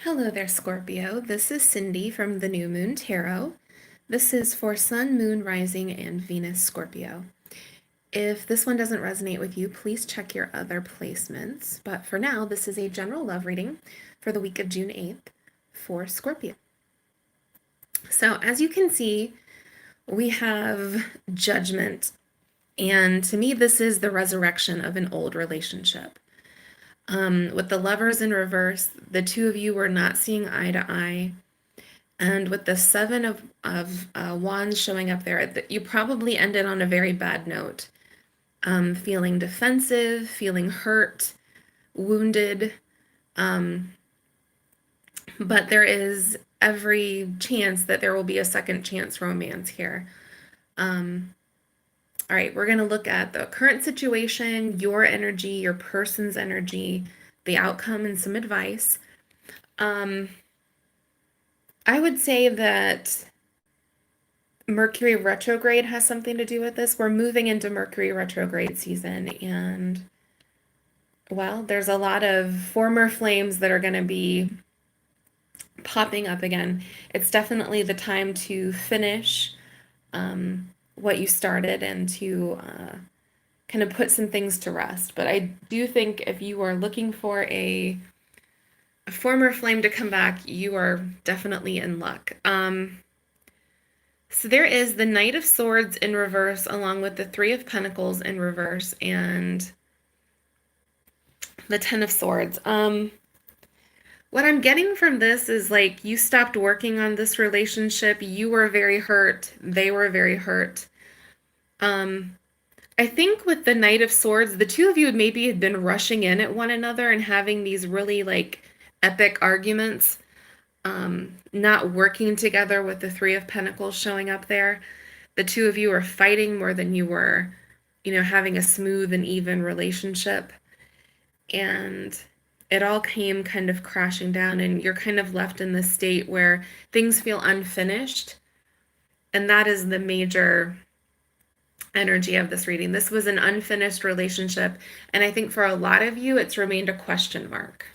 Hello there, Scorpio. This is Cindy from the New Moon Tarot. This is for Sun, Moon, Rising, and Venus Scorpio. If this one doesn't resonate with you, please check your other placements. But for now, this is a general love reading for the week of June 8th for Scorpio. So, as you can see, we have Judgment. And to me, this is the resurrection of an old relationship. With the Lovers in reverse, the two of you were not seeing eye to eye. And with the Seven of Wands showing up there, you probably ended on a very bad note. Feeling defensive, feeling hurt, wounded. But there is every chance that there will be a second chance romance here. All right, we're going to look at the current situation, your energy, your person's energy, the outcome, and some advice. I would say that Mercury retrograde has something to do with this. We're moving into Mercury retrograde season, and well, there's a lot of former flames that are going to be popping up again. It's definitely the time to finish what you started and to kind of put some things to rest. But I do think if you are looking for a former flame to come back, you are definitely in luck. So there is the Knight of Swords in reverse, along with the Three of Pentacles in reverse, and the Ten of Swords. What I'm getting from this is like you stopped working on this relationship. You were very hurt. They were very hurt. I think with the Knight of Swords, the two of you maybe had been rushing in at one another and having these really like epic arguments, not working together with the Three of Pentacles showing up there. The two of you were fighting more than you were, having a smooth and even relationship. And it all came kind of crashing down, and you're kind of left in this state where things feel unfinished. And that is the major energy of this reading. This was an unfinished relationship, and I think for a lot of you, it's remained a question mark.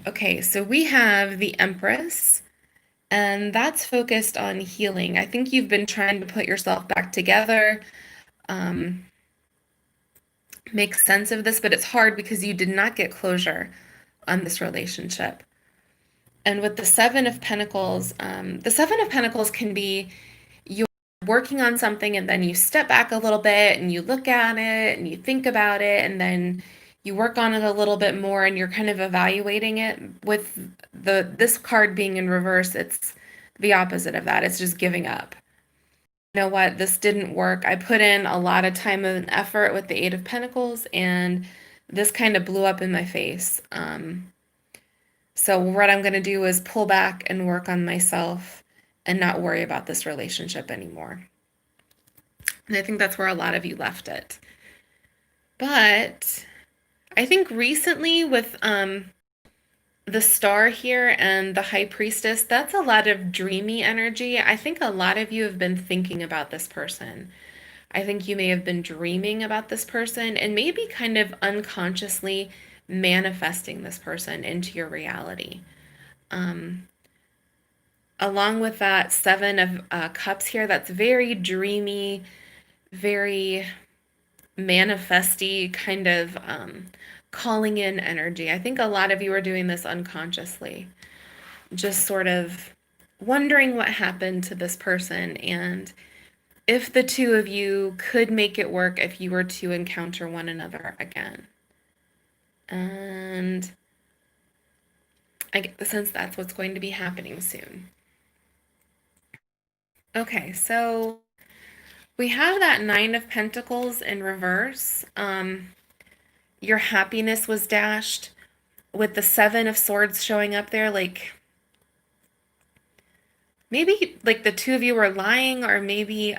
Okay, so we have the Empress, and that's focused on healing. I think you've been trying to put yourself back together, make sense of this, but it's hard because you did not get closure on this relationship. And with the Seven of Pentacles, the Seven of Pentacles can be you're working on something and then you step back a little bit and you look at it and you think about it and then you work on it a little bit more and you're kind of evaluating it. With this card being in reverse, it's the opposite of that. It's just giving up. You know what? This didn't work. I put in a lot of time and effort with the Eight of Pentacles, and this kind of blew up in my face. So what I'm going to do is pull back and work on myself and not worry about this relationship anymore. And I think that's where a lot of you left it. But I think recently with the Star here and the High Priestess, that's a lot of dreamy energy. I think a lot of you have been thinking about this person. I think you may have been dreaming about this person and maybe kind of unconsciously manifesting this person into your reality. Along with that Seven of Cups here, that's very dreamy, very manifesty, kind of calling in energy. I think a lot of you are doing this unconsciously, just sort of wondering what happened to this person and if the two of you could make it work if you were to encounter one another again. And I get the sense that's what's going to be happening soon. Okay, so we have that Nine of Pentacles in reverse. Your happiness was dashed with the Seven of Swords showing up there. Like, maybe like the two of you were lying, or maybe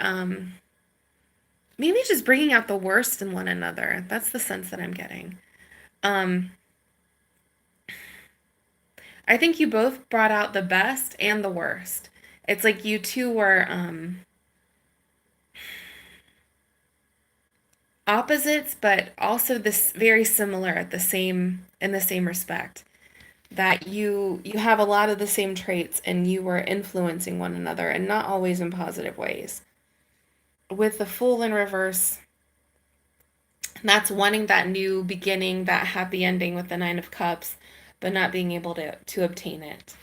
just bringing out the worst in one another. That's the sense that I'm getting. I think you both brought out the best and the worst. It's like you two were opposites, but also this very similar in the same respect. that you have a lot of the same traits and you were influencing one another and not always in positive ways. With the Fool in reverse, that's wanting that new beginning, that happy ending with the Nine of Cups, but not being able to obtain it.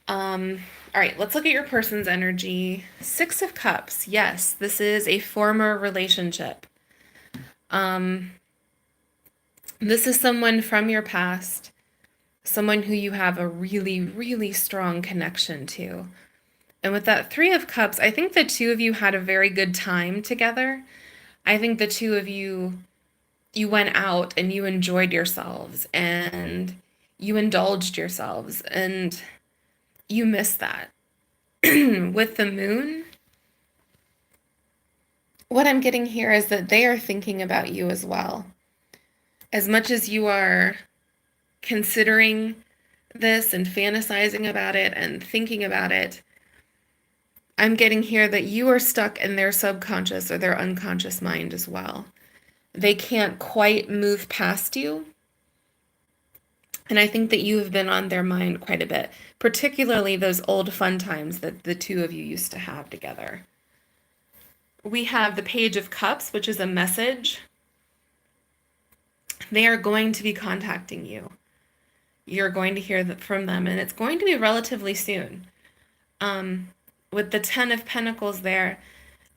All right, let's look at your person's energy. Six of Cups. Yes, this is a former relationship. Um, this is someone from your past, someone who you have a really, really strong connection to. And with that Three of Cups, I think the two of you had a very good time together. I think the two of you went out and you enjoyed yourselves and you indulged yourselves and you miss that. With the moon, what I'm getting here is that they are thinking about you as well. As much as you are considering this and fantasizing about it and thinking about it, I'm getting here that you are stuck in their subconscious or their unconscious mind as well. They can't quite move past you. And I think that you have been on their mind quite a bit, particularly those old fun times that the two of you used to have together. We have the Page of Cups, which is a message. They are going to be contacting you. You're going to hear from them, and it's going to be relatively soon. With the Ten of Pentacles there,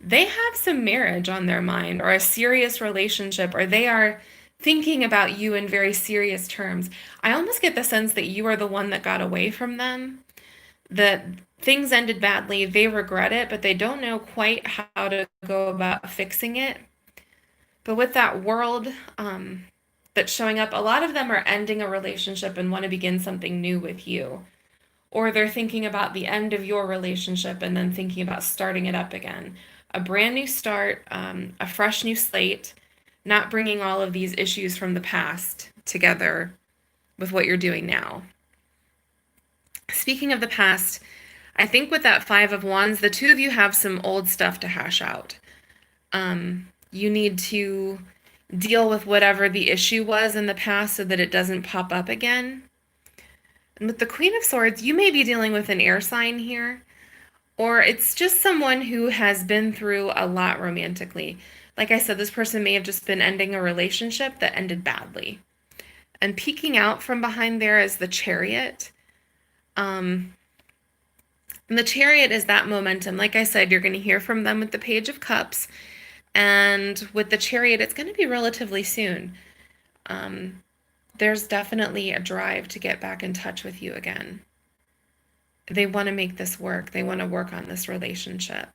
they have some marriage on their mind or a serious relationship, or they are thinking about you in very serious terms. I almost get the sense that you are the one that got away from them, that things ended badly, they regret it, but they don't know quite how to go about fixing it. But with that World that's showing up, a lot of them are ending a relationship and want to begin something new with you. Or they're thinking about the end of your relationship and then thinking about starting it up again. A brand new start, a fresh new slate, not bringing all of these issues from the past together with what you're doing now. Speaking of the past, I think with that Five of Wands, the two of you have some old stuff to hash out. You need to deal with whatever the issue was in the past so that it doesn't pop up again. And with the Queen of Swords, you may be dealing with an air sign here, or it's just someone who has been through a lot romantically. Like I said, this person may have just been ending a relationship that ended badly. And peeking out from behind there is the Chariot. And the Chariot is that momentum. Like I said, you're going to hear from them with the Page of Cups. And with the Chariot, it's going to be relatively soon. There's definitely a drive to get back in touch with you again. They want to make this work. They want to work on this relationship.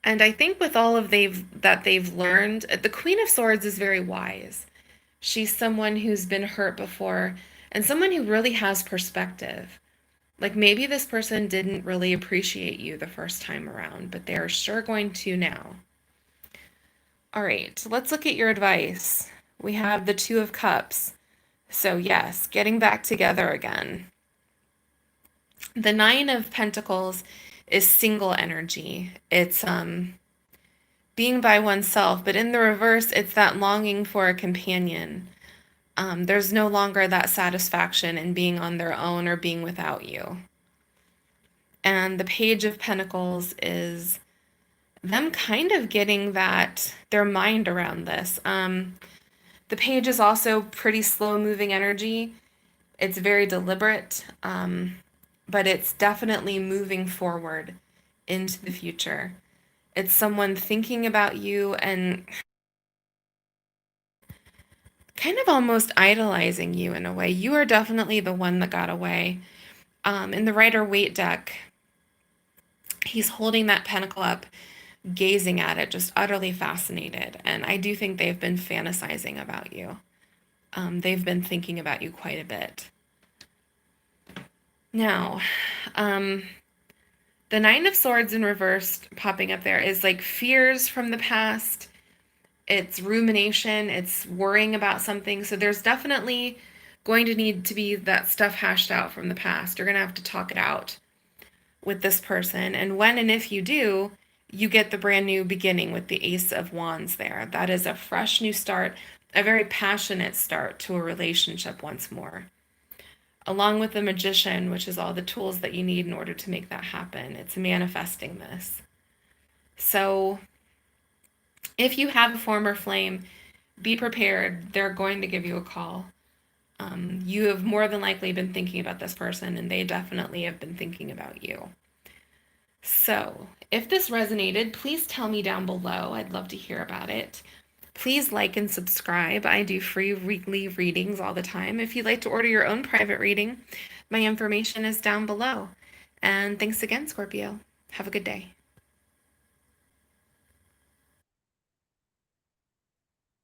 And I think with all of they've learned, the Queen of Swords is very wise. She's someone who's been hurt before and someone who really has perspective. Like maybe this person didn't really appreciate you the first time around, but they're sure going to now. All right, let's look at your advice. We have the Two of Cups. So yes, getting back together again. The Nine of Pentacles is single energy. It's being by oneself, but in the reverse, it's that longing for a companion. There's no longer that satisfaction in being on their own or being without you. And the Page of Pentacles is them kind of getting their mind around this. The Page is also pretty slow moving energy. It's very deliberate, but it's definitely moving forward into the future. It's someone thinking about you and kind of almost idolizing you in a way. You are definitely the one that got away. In the Rider-Waite deck, he's holding that pentacle up, gazing at it, just utterly fascinated. And I do think they've been fantasizing about you. They've been thinking about you quite a bit. Now, the Nine of Swords in reverse popping up there is like fears from the past. It's rumination. It's worrying about something. So there's definitely going to need to be that stuff hashed out from the past. You're going to have to talk it out with this person. And when and if you do, you get the brand new beginning with the Ace of Wands there. That is a fresh new start, a very passionate start to a relationship once more. along with the magician, which is all the tools that you need in order to make that happen. It's manifesting this. So if you have a former flame, be prepared. They're going to give you a call. You have more than likely been thinking about this person, and they definitely have been thinking about you. So if this resonated, please tell me down below. I'd love to hear about it. Please like and subscribe. I do free weekly readings all the time. If you'd like to order your own private reading, my information is down below. And thanks again, Scorpio. Have a good day.